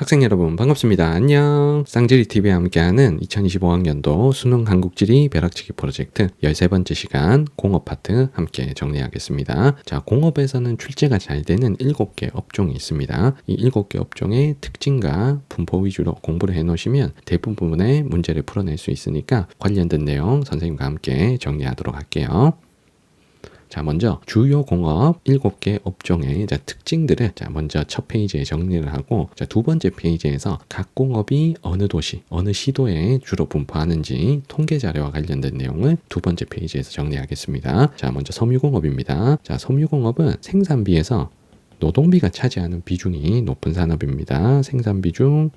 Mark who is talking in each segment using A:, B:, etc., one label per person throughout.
A: 학생 여러분 반갑습니다. 안녕. 쌍지리TV와 함께하는 2025학년도 수능 한국지리 벼락치기 프로젝트 13번째 시간 공업 파트 함께 정리하겠습니다. 자, 공업에서는 출제가 잘 되는 7개 업종이 있습니다. 이 7개 업종의 특징과 분포 위주로 공부를 해놓으시면 대부분의 문제를 풀어낼 수 있으니까 관련된 내용 선생님과 함께 정리하도록 할게요. 자, 먼저 주요 공업 7개 업종의 특징들을 먼저 첫 페이지에 정리를 하고, 두 번째 페이지에서 각 공업이 어느 도시, 어느 시도에 주로 분포하는지 통계 자료와 관련된 내용을 두 번째 페이지에서 정리하겠습니다. 자, 먼저 섬유공업입니다. 자, 섬유공업은 생산비에서 노동비가 차지하는 비중이 높은 산업입니다. 생산 비중,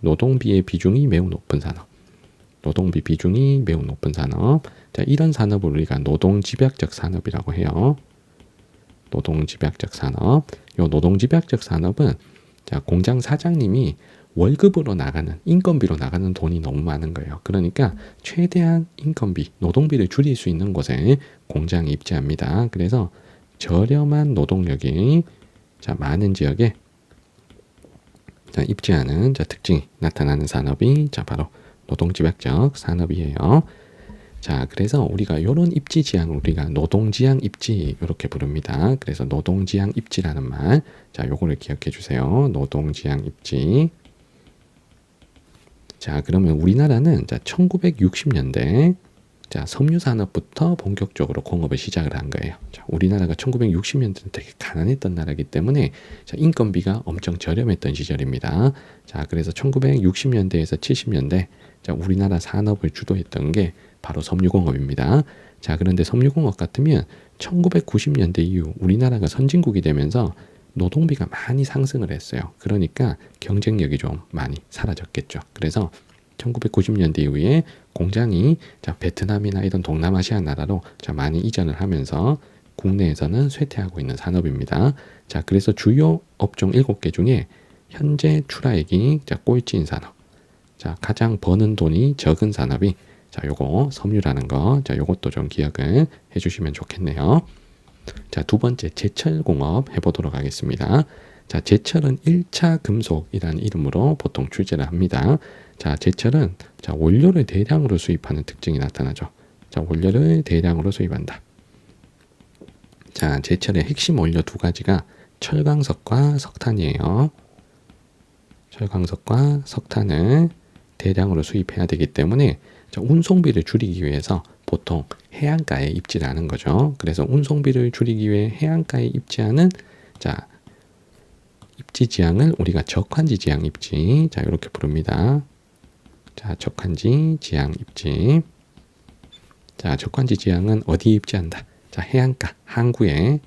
A: 노동비의 비중이 매우 높은 산업. 노동비 비중이 매우 높은 산업. 자, 이런 산업을 우리가 노동집약적 산업이라고 해요. 노동집약적 산업. 요 노동집약적 산업은 공장 사장님이 월급으로 나가는, 인건비로 나가는 돈이 너무 많은 거예요. 그러니까 최대한 인건비, 노동비를 줄일 수 있는 곳에 공장이 입지합니다. 그래서 저렴한 노동력이 많은 지역에 입지하는 특징이 나타나는 산업이 바로 노동집약적 산업이에요. 자, 그래서 우리가 이런 입지 지향을 우리가 노동지향 입지 이렇게 부릅니다. 그래서 노동지향 입지라는 말, 요거를 기억해 주세요. 노동지향 입지. 자, 그러면 우리나라는 1960년대 섬유 산업부터 본격적으로 공업을 시작을 한 거예요. 우리나라가 1960년대는 되게 가난했던 나라이기 때문에 인건비가 엄청 저렴했던 시절입니다. 자, 그래서 1960년대에서 70년대 우리나라 산업을 주도했던 게 바로 섬유공업입니다. 자, 그런데 섬유공업 같으면 1990년대 이후 우리나라가 선진국이 되면서 노동비가 많이 상승을 했어요. 그러니까 경쟁력이 좀 많이 사라졌겠죠. 그래서 1990년대 이후에 공장이 베트남이나 이런 동남아시아 나라로 많이 이전을 하면서 국내에서는 쇠퇴하고 있는 산업입니다. 자, 그래서 주요 업종 7개 중에 현재 출하액이 꼴찌인 산업. 자, 가장 버는 돈이 적은 산업이 요거 섬유라는 거. 요것도 좀 기억을 해주시면 좋겠네요. 자, 두 번째 제철공업 해보도록 하겠습니다. 자, 제철은 1차 금속이라는 이름으로 보통 출제를 합니다. 자, 제철은 원료를 대량으로 수입하는 특징이 나타나죠. 자, 원료를 대량으로 수입한다. 자, 제철의 핵심 원료 두 가지가 철광석과 석탄이에요. 철광석과 석탄을 대량으로 수입해야 되기 때문에 운송비를 줄이기 위해서 보통 해안가에 입지를 하는 거죠. 그래서 운송비를 줄이기 위해 해안가에 입지하는 입지 지향을 우리가 적환지 지향 입지 이렇게 부릅니다. 자, 적환지 지향 입지. 자, 적환지 지향은 어디에 입지한다? 자, 해안가, 항구에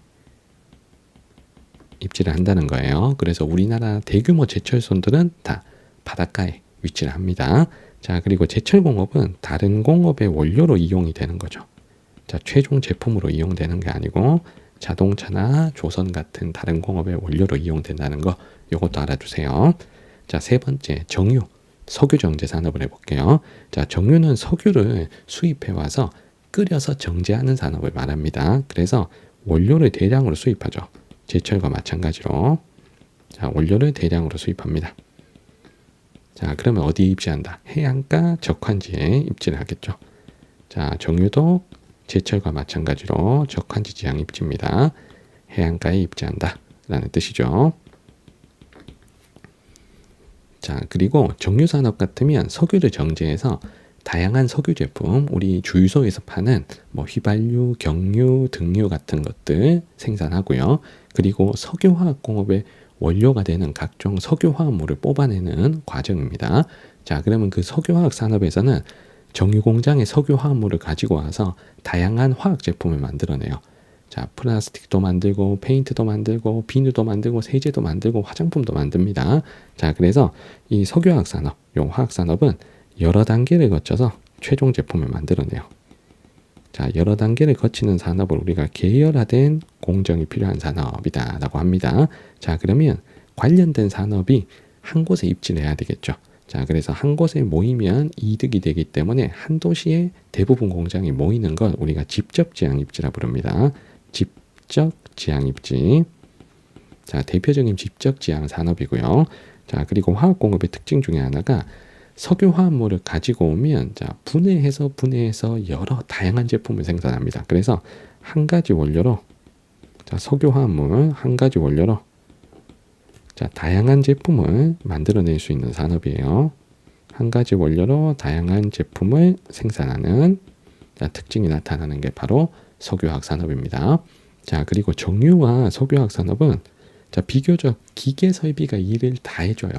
A: 입지를 한다는 거예요. 그래서 우리나라 대규모 제철소들은 다 바닷가에 위치를 합니다. 자, 그리고 제철공업은 다른 공업의 원료로 이용이 되는 거죠. 자, 최종 제품으로 이용되는 게 아니고 자동차나 조선 같은 다른 공업의 원료로 이용된다는 거, 이것도 알아두세요. 자, 세 번째 정유, 석유 정제 산업을 해볼게요. 자, 정유는 석유를 수입해 와서 끓여서 정제하는 산업을 말합니다. 그래서 원료를 대량으로 수입하죠. 제철과 마찬가지로 원료를 대량으로 수입합니다. 자, 그러면 어디에 입지한다? 해안가 적환지에 입지를 하겠죠. 자, 정유도 제철과 마찬가지로 적환지 지향 입지입니다. 해안가에 입지한다 라는 뜻이죠. 자, 그리고 정유산업 같으면 석유를 정제해서 다양한 석유 제품, 우리 주유소에서 파는 휘발유, 경유, 등유 같은 것들 생산하고요. 그리고 석유화학공업의 원료가 되는 각종 석유화합물을 뽑아내는 과정입니다. 자, 그러면 그 석유화학 산업에서는 정유공장의 석유화합물을 가지고 와서 다양한 화학 제품을 만들어내요. 자, 플라스틱도 만들고 페인트도 만들고 비누도 만들고 세제도 만들고 화장품도 만듭니다. 자, 그래서 이 석유화학 산업, 요 화학 산업은 여러 단계를 거쳐서 최종 제품을 만들어내요. 자, 여러 단계를 거치는 산업을 우리가 계열화된 공정이 필요한 산업이다라고 합니다. 자, 그러면 관련된 산업이 한 곳에 입지를 해야 되겠죠. 자, 그래서 한 곳에 모이면 이득이 되기 때문에 한 도시에 대부분 공장이 모이는 걸 우리가 직접지향 입지라 부릅니다. 직접지향 입지. 자, 대표적인 직접지향 산업이고요. 자, 그리고 화학공업의 특징 중에 하나가 석유 화합물을 가지고 오면 자, 분해해서 여러 다양한 제품을 생산합니다. 그래서 한 가지 원료로 자, 석유 화합물 한 가지 원료로 자, 다양한 제품을 만들어낼 수 있는 산업이에요. 한 가지 원료로 다양한 제품을 생산하는 자, 특징이 나타나는 게 바로 석유화학 산업입니다. 자, 그리고 정유와 석유화학 산업은 자, 비교적 기계 설비가 일을 다 해줘요.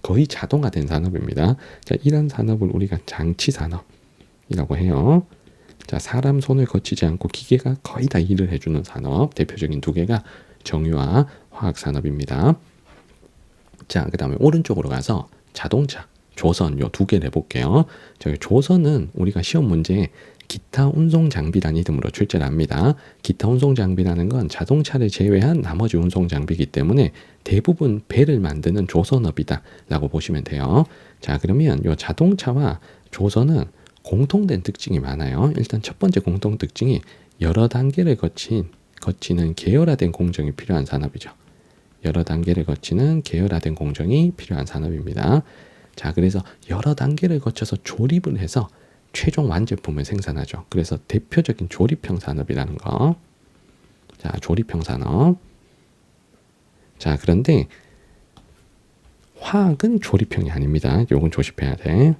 A: 거의 자동화된 산업입니다. 자, 이런 산업을 우리가 장치 산업이라고 해요. 자, 사람 손을 거치지 않고 기계가 거의 다 일을 해주는 산업, 대표적인 두 개가 정유와 화학 산업입니다. 자, 그 다음에 오른쪽으로 가서 자동차, 조선 요 두 개를 해볼게요. 저기 조선은 우리가 시험 문제에 기타 운송 장비라는 이름으로 출제를 합니다. 기타 운송 장비라는 건 자동차를 제외한 나머지 운송 장비이기 때문에 대부분 배를 만드는 조선업이다 라고 보시면 돼요. 자, 그러면 요 자동차와 조선은 공통된 특징이 많아요. 일단 첫 번째 공통 특징이 여러 단계를 거치는 계열화된 공정이 필요한 산업이죠. 여러 단계를 거치는 계열화된 공정이 필요한 산업입니다. 자, 그래서 여러 단계를 거쳐서 조립을 해서 최종 완제품을 생산하죠. 그래서 대표적인 조립형 산업이라는 거. 자, 조립형 산업. 자, 그런데 화학은 조립형이 아닙니다. 요건 조심해야 돼.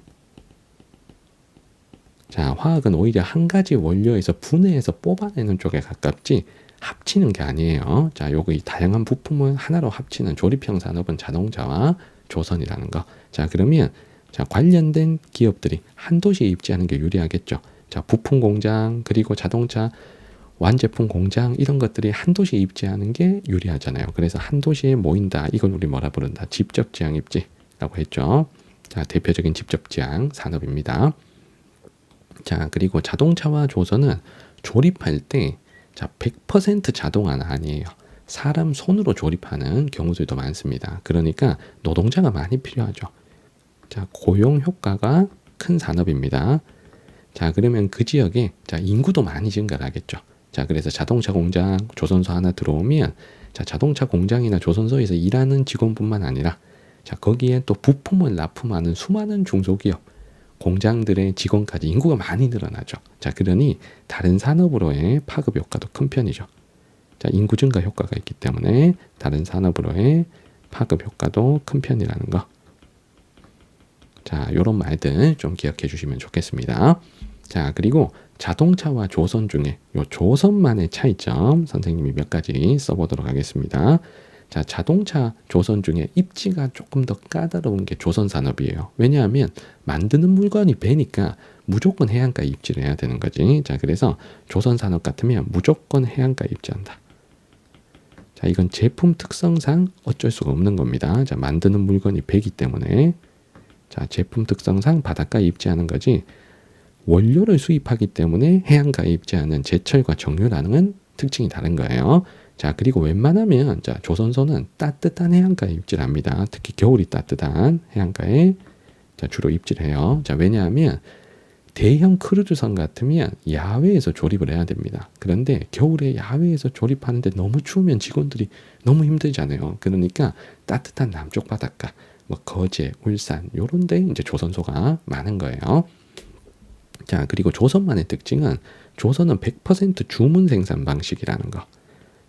A: 자, 화학은 오히려 한 가지 원료에서 분해해서 뽑아내는 쪽에 가깝지 합치는 게 아니에요. 자, 요거 이 다양한 부품을 하나로 합치는 조립형 산업은 자동차와 조선이라는 거. 자, 그러면 자, 관련된 기업들이 한 도시에 입지하는 게 유리하겠죠. 자, 부품 공장 그리고 자동차 완제품 공장 이런 것들이 한 도시에 입지하는 게 유리하잖아요. 그래서 한 도시에 모인다. 이건 우리 뭐라 부른다? 직접지향 입지라고 했죠. 자, 대표적인 직접지향 산업입니다. 자, 그리고 자동차와 조선은 조립할 때 자, 100% 자동화는 아니에요. 사람 손으로 조립하는 경우들도 많습니다. 그러니까 노동자가 많이 필요하죠. 자, 고용 효과가 큰 산업입니다. 자, 그러면 그 지역에 자, 인구도 많이 증가를 하겠죠. 자, 그래서 자동차 공장, 조선소 하나 들어오면 자, 자동차 공장이나 조선소에서 일하는 직원뿐만 아니라 자, 거기에 또 부품을 납품하는 수많은 중소기업, 공장들의 직원까지 인구가 많이 늘어나죠. 자, 그러니 다른 산업으로의 파급 효과도 큰 편이죠. 자, 인구 증가 효과가 있기 때문에 다른 산업으로의 파급 효과도 큰 편이라는 거. 자, 요런 말들 좀 기억해 주시면 좋겠습니다. 자, 그리고 자동차와 조선 중에 요 조선만의 차이점 선생님이 몇 가지 써보도록 하겠습니다. 자, 자동차 조선 중에 입지가 조금 더 까다로운 게 조선 산업이에요. 왜냐하면 만드는 물건이 배니까 무조건 해안가에 입지를 해야 되는 거지. 자, 그래서 조선 산업 같으면 무조건 해안가에 입지한다. 자, 이건 제품 특성상 어쩔 수가 없는 겁니다. 자, 만드는 물건이 배기 때문에 자, 제품 특성상 바닷가에 입지하는 거지 원료를 수입하기 때문에 해안가에 입지하는 제철과 정유라는 특징이 다른 거예요. 자, 그리고 웬만하면 자, 조선소는 따뜻한 해안가에 입지를 합니다. 특히 겨울이 따뜻한 해안가에 자, 주로 입지를 해요. 자, 왜냐하면 대형 크루즈선 같으면 야외에서 조립을 해야 됩니다. 그런데 겨울에 야외에서 조립하는데 너무 추우면 직원들이 너무 힘들잖아요. 그러니까 따뜻한 남쪽 바닷가 뭐 거제, 울산 요런 데 이제 조선소가 많은 거예요. 자, 그리고 조선만의 특징은 조선은 100% 주문 생산 방식이라는 거.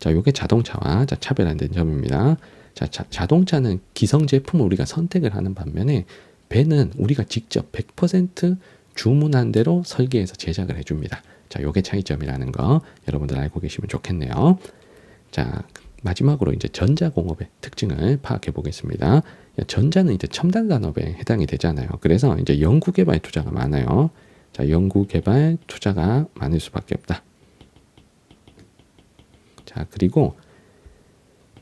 A: 자, 요게 자동차와 자, 차별화된 점입니다. 자, 자동차는 기성 제품을 우리가 선택을 하는 반면에 배는 우리가 직접 100% 주문한 대로 설계해서 제작을 해줍니다. 자, 요게 차이점이라는 거 여러분들 알고 계시면 좋겠네요. 자, 마지막으로 이제 전자공업의 특징을 파악해 보겠습니다. 전자는 이제 첨단 산업에 해당이 되잖아요. 그래서 이제 연구개발 투자가 많아요. 자, 연구개발 투자가 많을 수밖에 없다. 자, 그리고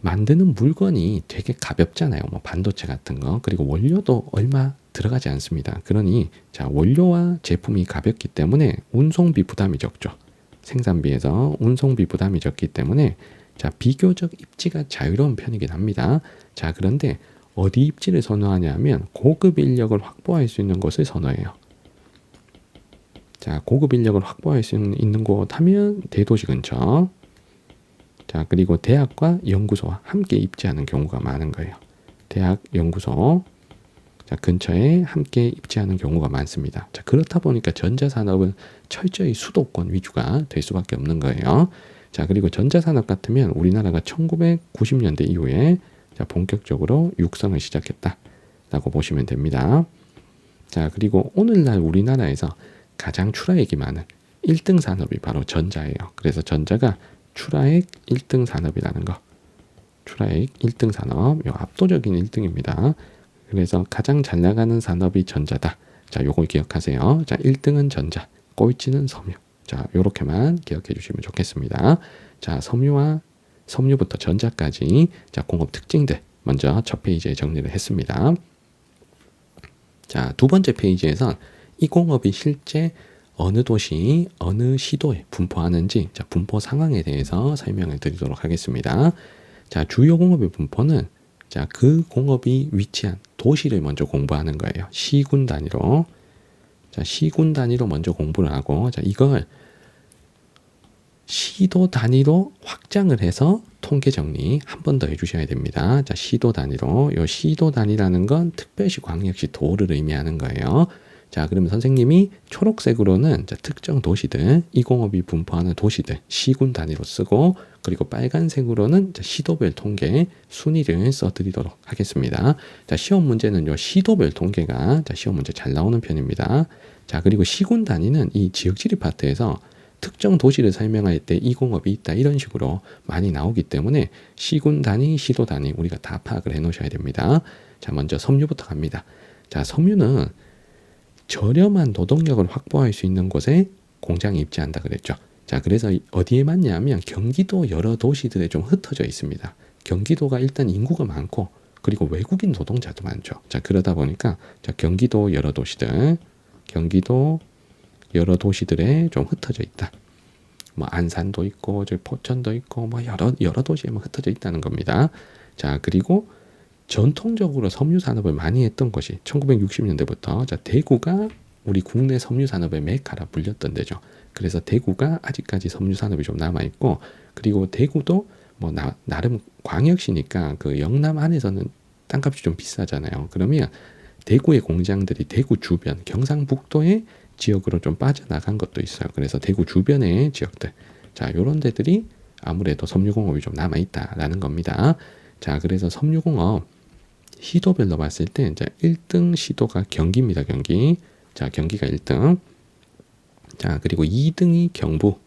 A: 만드는 물건이 되게 가볍잖아요. 뭐 반도체 같은 거. 그리고 원료도 얼마 들어가지 않습니다. 그러니 자, 원료와 제품이 가볍기 때문에 운송비 부담이 적죠. 생산비에서 운송비 부담이 적기 때문에 자, 비교적 입지가 자유로운 편이긴 합니다. 자, 그런데 어디 입지를 선호하냐면 고급 인력을 확보할 수 있는 곳을 선호해요. 자, 고급 인력을 확보할 수 있는 곳 하면 대도시 근처. 자, 그리고 대학과 연구소와 함께 입지하는 경우가 많은 거예요. 대학 연구소 자, 근처에 함께 입지하는 경우가 많습니다. 자, 그렇다 보니까 전자산업은 철저히 수도권 위주가 될 수밖에 없는 거예요. 자, 그리고 전자산업 같으면 우리나라가 1990년대 이후에 자, 본격적으로 육성을 시작했다라고 보시면 됩니다. 자, 그리고 오늘날 우리나라에서 가장 출하액이 많은 1등 산업이 바로 전자예요. 그래서 전자가 출하액 1등 산업이라는 거. 출하액 1등 산업, 요 압도적인 1등입니다. 그래서 가장 잘 나가는 산업이 전자다. 자, 요걸 기억하세요. 자, 1등은 전자, 꼴찌는 섬유. 자, 요렇게만 기억해 주시면 좋겠습니다. 자, 섬유부터 전자까지 자, 공업 특징들 먼저 첫 페이지에 정리를 했습니다. 자, 두 번째 페이지에선 이 공업이 실제 어느 도시, 어느 시도에 분포하는지 자, 분포 상황에 대해서 설명을 드리도록 하겠습니다. 자, 주요 공업의 분포는 자, 그 공업이 위치한 도시를 먼저 공부하는 거예요. 시군 단위로. 자, 시군 단위로 먼저 공부를 하고, 자, 이걸 시도 단위로 확장을 해서 통계 정리 한 번 더 해주셔야 됩니다. 자, 시도 단위로. 요 시도 단위라는 건 특별시, 광역시, 도를 의미하는 거예요. 자, 그러면 선생님이 초록색으로는 자, 특정 도시들, 이 공업이 분포하는 도시들, 시군 단위로 쓰고, 그리고 빨간색으로는 자, 시도별 통계 순위를 써드리도록 하겠습니다. 자, 시험 문제는 요 시도별 통계가 자, 시험 문제 잘 나오는 편입니다. 자, 그리고 시군 단위는 이 지역지리 파트에서 특정 도시를 설명할 때 이 공업이 있다 이런 식으로 많이 나오기 때문에 시군 단위, 시도 단위 우리가 다 파악을 해 놓으셔야 됩니다. 자, 먼저 섬유부터 갑니다. 자, 섬유는 저렴한 노동력을 확보할 수 있는 곳에 공장이 입지한다 그랬죠. 자, 그래서 어디에 맞냐면 경기도 여러 도시들에 좀 흩어져 있습니다. 경기도가 일단 인구가 많고 그리고 외국인 노동자도 많죠. 자, 그러다 보니까 자, 경기도 여러 도시들, 경기도 여러 도시들에 좀 흩어져 있다. 뭐 안산도 있고 저 포천도 있고 뭐 여러 도시에 뭐 흩어져 있다는 겁니다. 자, 그리고 전통적으로 섬유 산업을 많이 했던 것이 1960년대부터 자, 대구가 우리 국내 섬유 산업의 메카라 불렸던 데죠. 그래서 대구가 아직까지 섬유 산업이 좀 남아 있고 그리고 대구도 뭐 나름 광역시니까 그 영남 안에서는 땅값이 좀 비싸잖아요. 그러면 대구의 공장들이 대구 주변 경상북도의 지역으로 좀 빠져나간 것도 있어요. 그래서 대구 주변의 지역들 자, 요런 데들이 아무래도 섬유공업이 좀 남아 있다라는 겁니다. 자, 그래서 섬유공업 시도별로 봤을 때 이제 1등 시도가 경기입니다. 경기. 자, 경기가 1등. 자, 그리고 2등이 경북.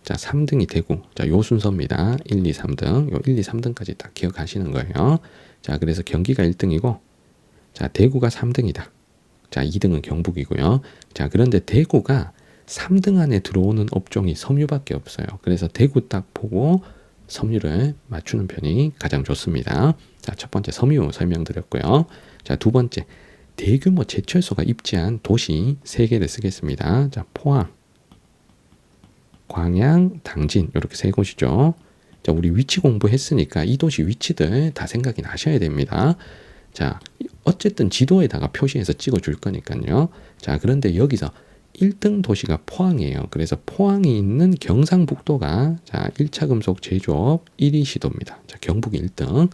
A: 자, 3등이 대구. 자, 요 순서입니다. 1, 2, 3등. 요 1, 2, 3등까지 딱 기억하시는 거예요. 자, 그래서 경기가 1등이고 자, 대구가 3등이다. 자, 2등은 경북이고요. 자, 그런데 대구가 3등 안에 들어오는 업종이 섬유밖에 없어요. 그래서 대구 딱 보고 섬유를 맞추는 편이 가장 좋습니다. 자, 첫 번째 섬유 설명드렸고요. 자, 두 번째 대규모 제철소가 입지한 도시 3개를 쓰겠습니다. 자, 포항, 광양, 당진 이렇게 3곳이죠. 자, 우리 위치 공부했으니까 이 도시 위치들 다 생각이 나셔야 됩니다. 자, 어쨌든 지도에다가 표시해서 찍어줄 거니까요. 자, 그런데 여기서 1등 도시가 포항이에요. 그래서 포항이 있는 경상북도가 자, 1차 금속 제조업 1위 시도입니다. 자, 경북이 1등.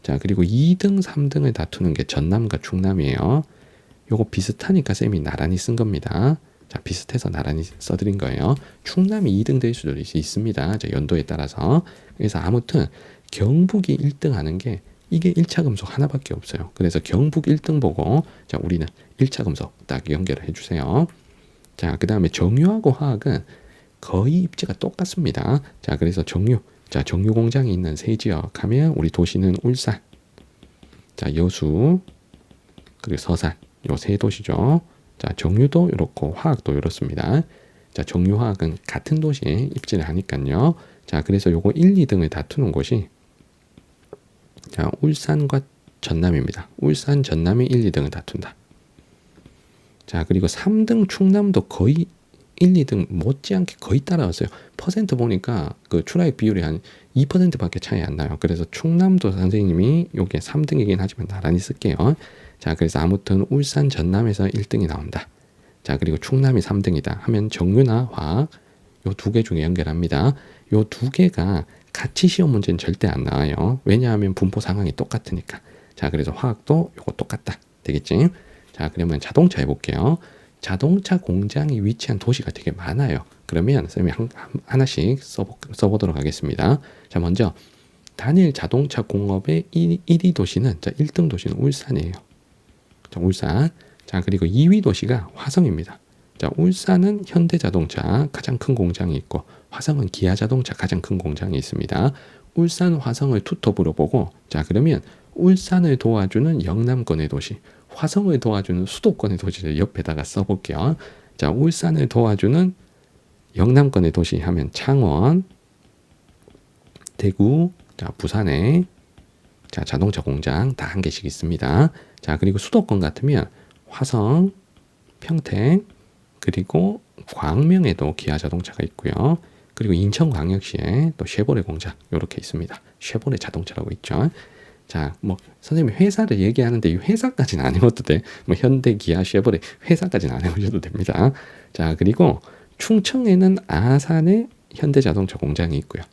A: 자, 그리고 2등, 3등을 다투는 게 전남과 충남이에요. 요거 비슷하니까 쌤이 나란히 쓴 겁니다. 자, 비슷해서 나란히 써드린 거예요. 충남이 2등 될 수도 있습니다. 자, 연도에 따라서. 그래서 아무튼 경북이 1등 하는 게 이게 1차 금속 하나밖에 없어요. 그래서 경북 1등 보고 자, 우리는 1차 금속 딱 연결을 해주세요. 자, 그 다음에 정유하고 화학은 거의 입지가 똑같습니다. 자, 그래서 자, 정유 공장이 있는 세 지역 하면 우리 도시는 울산, 자, 여수, 그리고 서산 요 세 도시죠. 자, 정유도 이렇고 화학도 이렇습니다. 자, 정유화학은 같은 도시에 입지를 하니까요. 자, 그래서 요거 1, 2등을 다투는 곳이 자, 울산과 전남입니다. 울산, 전남이 1, 2등을 다툰다. 자, 그리고 3등 충남도 거의 1, 2등 못지않게 거의 따라왔어요. 퍼센트 보니까 그 출하액 비율이 한 2%밖에 차이 안 나요. 그래서 충남도 선생님이 요게 3등이긴 하지만 나란히 쓸게요. 자, 그래서 아무튼 울산, 전남에서 1등이 나온다. 자, 그리고 충남이 3등이다 하면 정유나 화학 요 2개 중에 연결합니다. 요 2개가 같이 시험 문제는 절대 안 나와요. 왜냐하면 분포 상황이 똑같으니까. 자, 그래서 화학도 요거 똑같다. 되겠지? 자, 그러면 자동차 해볼게요. 자동차 공장이 위치한 도시가 되게 많아요. 그러면 쌤이 하나씩 써보도록 하겠습니다. 자, 먼저 단일 자동차 공업의 1위 도시는, 자, 1등 도시는 울산이에요. 자, 울산. 자, 그리고 2위 도시가 화성입니다. 자, 울산은 현대자동차 가장 큰 공장이 있고, 화성은 기아자동차 가장 큰 공장이 있습니다. 울산, 화성을 투톱으로 보고, 자, 그러면 울산을 도와주는 영남권의 도시, 화성을 도와주는 수도권의 도시를 옆에다가 써볼게요. 자, 울산을 도와주는 영남권의 도시 하면 창원, 대구, 자, 부산에, 자, 자동차 공장 다 한 개씩 있습니다. 자, 그리고 수도권 같으면 화성, 평택, 그리고 광명에도 기아 자동차가 있고요. 그리고 인천광역시에 또 쉐보레 공장 이렇게 있습니다. 쉐보레 자동차라고 있죠. 자, 뭐 선생님이 회사를 얘기하는데 이 회사까지는 안 해봐도 돼. 뭐 현대, 기아, 쉐보레 회사까지는 안 해보셔도 됩니다. 자, 그리고 충청에는 아산에 현대자동차 공장이 있고요.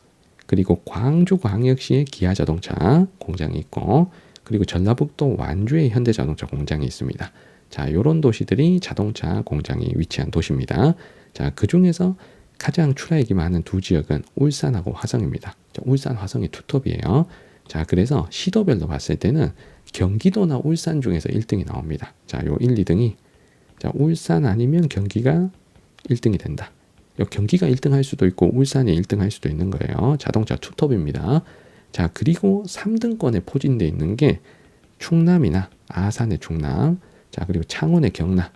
A: 그리고 광주광역시에 기아자동차 공장이 있고, 그리고 전라북도 완주에 현대자동차 공장이 있습니다. 자, 요런 도시들이 자동차 공장이 위치한 도시입니다. 자, 그 중에서 가장 출하액이 많은 두 지역은 울산하고 화성입니다. 자, 울산, 화성이 투톱이에요. 자, 그래서 시도별로 봤을 때는 경기도나 울산 중에서 1등이 나옵니다. 자, 요 1, 2등이, 자, 울산 아니면 경기가 1등이 된다. 경기가 1등 할 수도 있고 울산이 1등 할 수도 있는 거예요. 자동차 투톱입니다. 자, 그리고 3등권에 포진되어 있는 게 충남이나 아산의 충남, 자, 그리고 창원의 경남,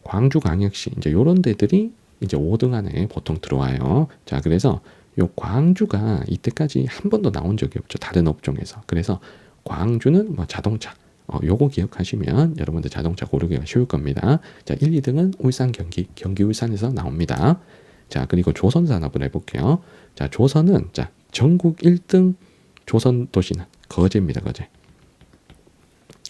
A: 광주광역시, 이제 요런 데들이 이제 5등 안에 보통 들어와요. 자, 그래서 요 광주가 이때까지 한 번도 나온 적이 없죠. 다른 업종에서. 그래서 광주는 뭐 자동차, 요거 기억하시면 여러분들 자동차 고르기가 쉬울 겁니다. 자, 1, 2등은 울산, 경기 울산에서 나옵니다. 자, 그리고 조선 산업을 해볼게요. 자, 조선은, 자, 전국 1등 조선 도시는 거제입니다.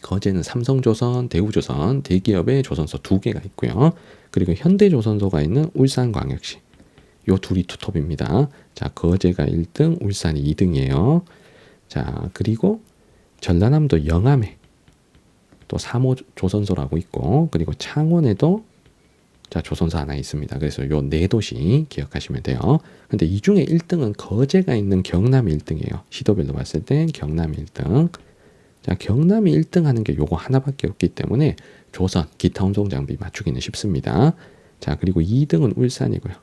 A: 거제는 삼성조선, 대우조선, 대기업의 조선소 2개가 있고요. 그리고 현대조선소가 있는 울산광역시. 요 둘이 투톱입니다. 자, 거제가 1등, 울산이 2등이에요. 자, 그리고 전라남도 영암에 또 3호 조선소라고 있고, 그리고 창원에도, 자, 조선소 하나 있습니다. 그래서 요 네 도시 기억하시면 돼요. 근데 이 중에 1등은 거제가 있는 경남이 1등이에요. 시도별로 봤을 땐 경남이 1등. 자, 경남이 1등 하는 게 요거 하나밖에 없기 때문에 조선, 기타 운송 장비 맞추기는 쉽습니다. 자, 그리고 2등은 울산이고요.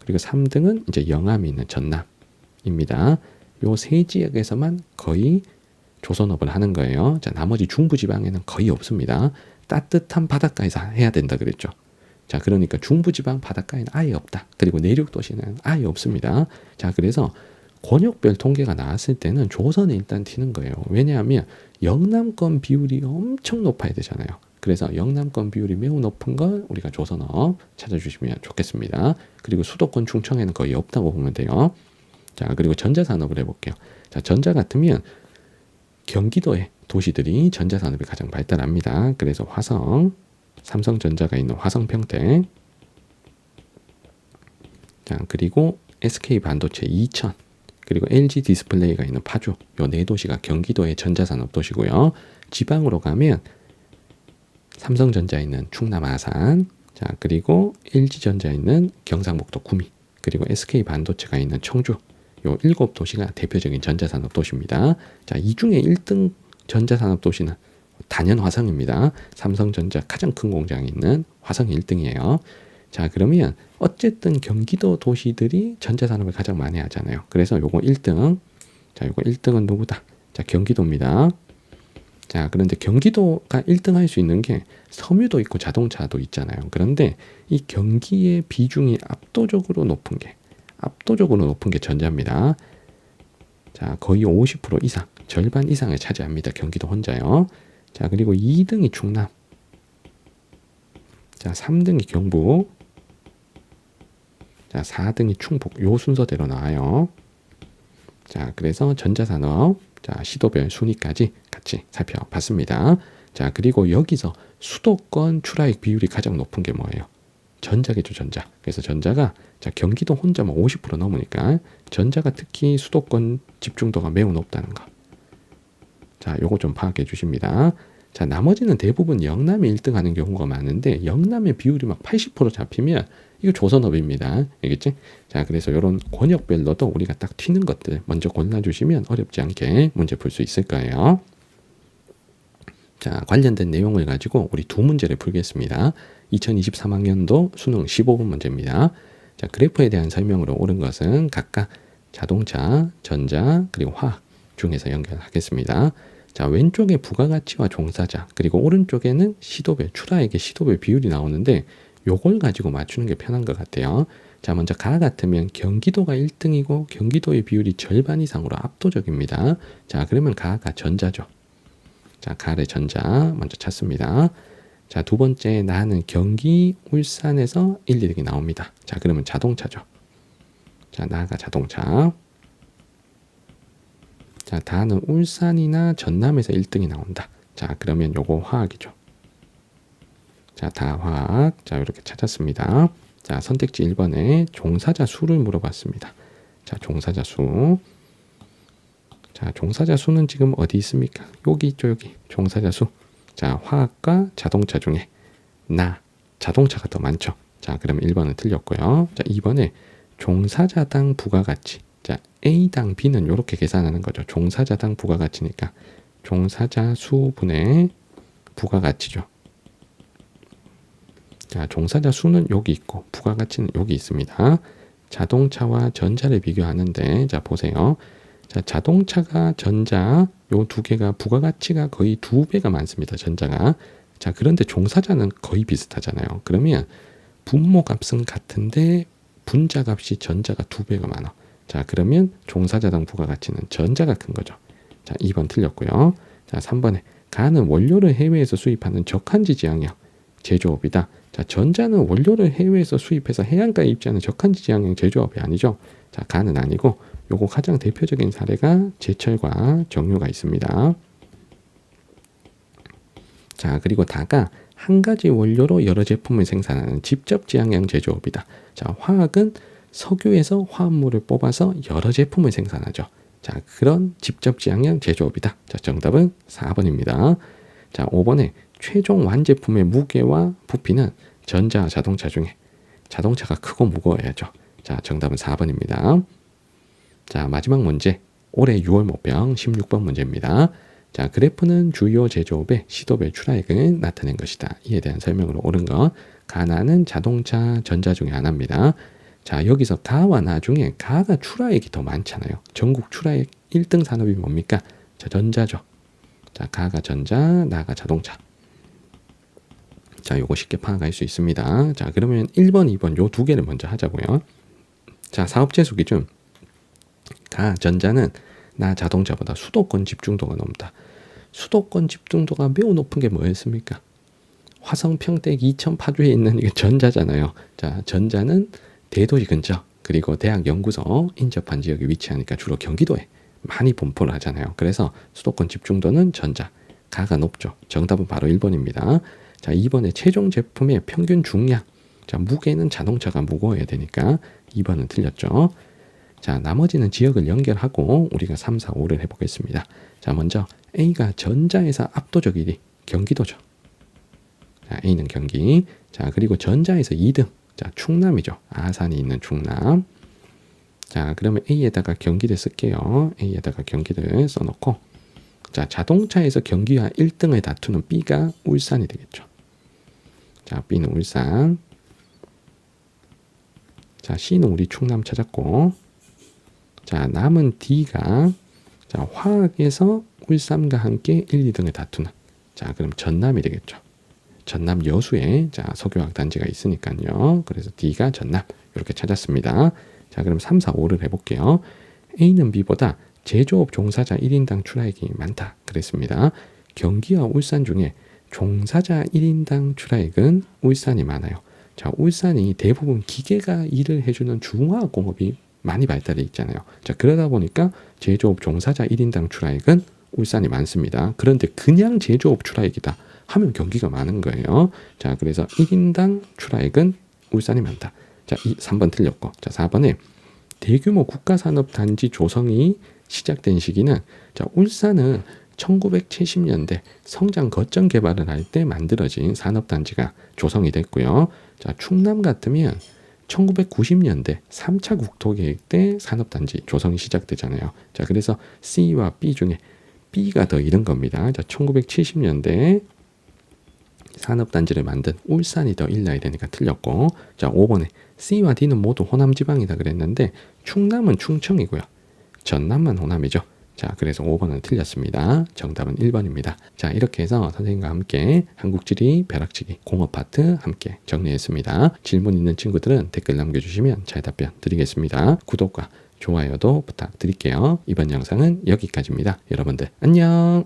A: 그리고 3등은 이제 영암이 있는 전남입니다. 요 세 지역에서만 거의 조선업을 하는 거예요. 자, 나머지 중부지방에는 거의 없습니다. 따뜻한 바닷가에서 해야 된다 그랬죠. 자, 그러니까 중부지방 바닷가에는 아예 없다. 그리고 내륙도시는 아예 없습니다. 자, 그래서 권역별 통계가 나왔을 때는 조선이 일단 튀는 거예요. 왜냐하면 영남권 비율이 엄청 높아야 되잖아요. 그래서 영남권 비율이 매우 높은 걸 우리가 조선업 찾아주시면 좋겠습니다. 그리고 수도권 충청에는 거의 없다고 보면 돼요. 자, 그리고 전자산업을 해볼게요. 자, 전자 같으면 경기도의 도시들이 전자산업이 가장 발달합니다. 그래서 화성, 삼성전자가 있는 화성 평택, 자, 그리고 SK반도체 이천, 그리고 LG 디스플레이가 있는 파주, 요 네 도시가 경기도의 전자산업 도시고요. 지방으로 가면 삼성전자 있는 충남 아산, 자, 그리고 LG전자 있는 경상북도 구미, 그리고 SK반도체가 있는 청주, 요 7도시가 대표적인 전자산업 도시입니다. 자, 이 중에 1등 전자산업 도시는 단연 화성입니다. 삼성전자 가장 큰 공장이 있는 화성이 1등이에요. 자, 그러면 어쨌든 경기도 도시들이 전자산업을 가장 많이 하잖아요. 그래서 요거 1등, 자, 요거 1등은 누구다? 자, 경기도입니다. 자, 그런데 경기도가 1등 할 수 있는 게 섬유도 있고 자동차도 있잖아요. 그런데 이 경기의 비중이 압도적으로 높은 게 전자입니다. 자, 거의 50% 이상, 절반 이상을 차지합니다. 경기도 혼자요. 자, 그리고 2등이 충남, 자, 3등이 경북, 자, 4등이 충북, 요 순서대로 나와요. 자, 그래서 전자산업, 자, 시도별 순위까지 같이 살펴봤습니다. 자, 그리고 여기서 수도권 출하액 비율이 가장 높은 게 뭐예요? 전자겠죠, 전자. 그래서 전자가, 자, 경기도 혼자만 50% 넘으니까 전자가 특히 수도권 집중도가 매우 높다는 거. 자, 요거 좀 파악해 주십니다. 자, 나머지는 대부분 영남이 1등 하는 경우가 많은데 영남의 비율이 막 80% 잡히면 이거 조선업입니다. 알겠지? 자, 그래서 이런 권역별로도 우리가 딱 튀는 것들 먼저 골라주시면 어렵지 않게 문제 풀 수 있을 거예요. 자, 관련된 내용을 가지고 우리 두 문제를 풀겠습니다. 2023학년도 수능 15분 문제입니다. 자, 그래프에 대한 설명으로 옳은 것은 각각 자동차, 전자, 그리고 화학 중에서 연결하겠습니다. 자, 왼쪽에 부가가치와 종사자, 그리고 오른쪽에는 시도별, 출하액의 시도별 비율이 나오는데 요걸 가지고 맞추는 게 편한 것 같아요. 자, 먼저 가 같으면 경기도가 1등이고 경기도의 비율이 절반 이상으로 압도적입니다. 자, 그러면 가가 전자죠. 자, 가를 전자 먼저 찾습니다. 자, 두 번째 나는 경기, 울산에서 1, 2등이 나옵니다. 자, 그러면 자동차죠. 자, 나가 자동차. 자, 다는 울산이나 전남에서 1등이 나온다. 자, 그러면 요거 화학이죠. 자, 다 화학. 자, 이렇게 찾았습니다. 자, 선택지 1번에 종사자 수를 물어봤습니다. 자, 종사자 수. 자, 종사자 수는 지금 어디 있습니까? 여기 있죠, 여기. 종사자 수. 자, 화학과 자동차 중에 나, 자동차가 더 많죠. 자, 그러면 1번은 틀렸고요. 자, 2번에 종사자당 부가가치. 자, A당 B는 이렇게 계산하는 거죠. 종사자당 부가가치니까 종사자 수분의 부가가치죠. 자, 종사자 수는 여기 있고 부가가치는 여기 있습니다. 자동차와 전자를 비교하는데 자, 보세요. 자, 자동차가 전자 요 두 개가 부가가치가 거의 2배가 많습니다. 전자가. 자, 그런데 종사자는 거의 비슷하잖아요. 그러면 분모값은 같은데 분자값이 전자가 2배가 많아. 자, 그러면 종사자당 부가가치는 전자가 큰 거죠. 자, 2번 틀렸고요. 자, 3번에 가는 원료를 해외에서 수입하는 적한지 지향형 제조업이다. 자, 전자는 원료를 해외에서 수입해서 해안가에 입지하는 적한지 지향형 제조업이 아니죠. 자, 가는 아니고 요거 가장 대표적인 사례가 제철과 정유가 있습니다. 자, 그리고 다가 한 가지 원료로 여러 제품을 생산하는 직접 지향형 제조업이다. 자, 화학은 석유에서 화합물을 뽑아서 여러 제품을 생산하죠. 자, 그런 직접 지향형 제조업이다. 자, 정답은 4번입니다. 자, 5번에 최종 완제품의 무게와 부피는 전자, 자동차 중에 자동차가 크고 무거워야죠. 자, 정답은 4번입니다. 자, 마지막 문제. 올해 6월 모병 16번 문제입니다. 자, 그래프는 주요 제조업의 시도별 출하액을 나타낸 것이다. 이에 대한 설명으로 옳은 것. 가나는 자동차, 전자 중에 하나입니다. 자, 여기서 가와 나 중에 가가 출하액이 더 많잖아요. 전국 출하액 1등 산업이 뭡니까? 자, 전자죠. 자, 가가 전자, 나가 자동차. 자, 요거 쉽게 파악할 수 있습니다. 자, 그러면 1번, 2번 요 두 개를 먼저 하자고요. 자, 사업재수 기준. 가 전자는 나 자동차보다 수도권 집중도가 높다. 수도권 집중도가 매우 높은 게 뭐였습니까? 화성, 평택, 이천, 파주에 있는 이게 전자잖아요. 자, 전자는 대도시 근처 그리고 대학 연구소 인접한 지역에 위치하니까 주로 경기도에 많이 분포를 하잖아요. 그래서 수도권 집중도는 전자, 가가 높죠. 정답은 바로 1번입니다. 자, 2번에 최종 제품의 평균 중량. 자, 무게는 자동차가 무거워야 되니까 2번은 틀렸죠. 자, 나머지는 지역을 연결하고 우리가 3, 4, 5를 해보겠습니다. 자, 먼저 A가 전자에서 압도적 1위, 경기도죠. 자, A는 경기. 자, 그리고 전자에서 2등. 자, 충남이죠. 아산이 있는 충남. 자, 그러면 A에다가 경기를 쓸게요. A에다가 경기를 써놓고 자, 자동차에서 경기와 1등을 다투는 B가 울산이 되겠죠. 자, B는 울산. 자, C는 우리 충남 찾았고 자, 남은 D가 자, 화학에서 울산과 함께 1, 2등을 다투는 자, 그럼 전남이 되겠죠. 전남 여수에 자, 석유화학 단지가 있으니까요. 그래서 D가 전남 이렇게 찾았습니다. 자, 그럼 3, 4, 5를 해볼게요. A는 B보다 제조업 종사자 1인당 출하액이 많다 그랬습니다. 경기와 울산 중에 종사자 1인당 출하액은 울산이 많아요. 자, 울산이 대부분 기계가 일을 해주는 중화공업이 많이 발달해 있잖아요. 자, 그러다 보니까 제조업 종사자 1인당 출하액은 울산이 많습니다. 그런데 그냥 제조업 출하액이다 하면 경기가 많은 거예요. 자, 그래서 1인당 출하액은 울산이 많다. 자, 3번 틀렸고. 자, 4번에 대규모 국가산업단지 조성이 시작된 시기는 자, 울산은 1970년대 성장 거점 개발을 할 때 만들어진 산업단지가 조성이 됐고요. 자, 충남 같으면 1990년대 3차 국토계획 때 산업단지 조성이 시작되잖아요. 자, 그래서 C와 B 중에 B가 더 이른 겁니다. 자, 1970년대 산업단지를 만든 울산이 더 일러야 되니까 틀렸고, 자, 5번에 C와 D는 모두 호남 지방이다 그랬는데 충남은 충청이고요. 전남만 호남이죠. 자, 그래서 5번은 틀렸습니다. 정답은 1번입니다. 자, 이렇게 해서 선생님과 함께 한국지리, 벼락치기, 공업파트 함께 정리했습니다. 질문 있는 친구들은 댓글 남겨주시면 잘 답변 드리겠습니다. 구독과 좋아요도 부탁드릴게요. 이번 영상은 여기까지입니다. 여러분들 안녕.